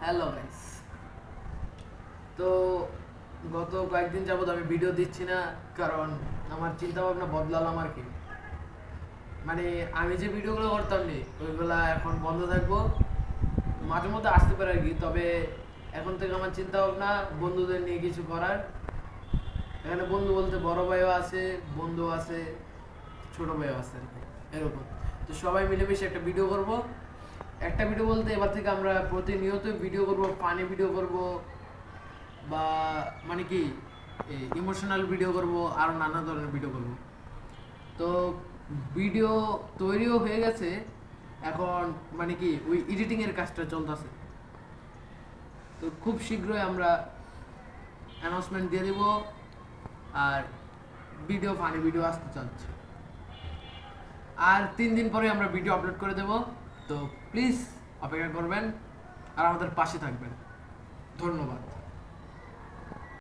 Hello guys. তো গত কয়েকদিন যাবত আমি ভিডিও দিচ্ছি না, কারণ আমার চিন্তা ভাবনা বদলালাম আর কি। মানে আমি যে ভিডিওগুলো করতাম নি ওইগুলা এখন বন্ধ থাকবো, মাঝে মধ্যে আসতে পারে আর কি। তবে এখন থেকে আমার চিন্তা ভাবনা বন্ধুদের নিয়ে কিছু করার। এখানে বন্ধু বলতে বড় ভাইও আছে, বন্ধু আছে, ছোট ভাইও আছে আর কি, এরকম। তো সবাই মিলেমিশে একটা ভিডিও করব। একটা ভিডিও বলতে এবার থেকে আমরা প্রতিনিয়ত ভিডিও করব, ফানি ভিডিও করব, বা মানে কি ইমোশনাল ভিডিও করব, আরও নানা ধরনের ভিডিও করব। তো ভিডিও তৈরিও হয়ে গেছে, এখন মানে কি ওই এডিটিংয়ের কাজটা চলতেছে। তো খুব শীঘ্রই আমরা অ্যানাউন্সমেন্ট দিয়ে দিব, আর ফানি ভিডিও আসতে চাচ্ছে। আর 3 দিন পরে আমরা ভিডিও আপলোড করে দেব। তো প্লিজ অপেক্ষা করবেন আর আমাদের পাশে থাকবেন। ধন্যবাদ।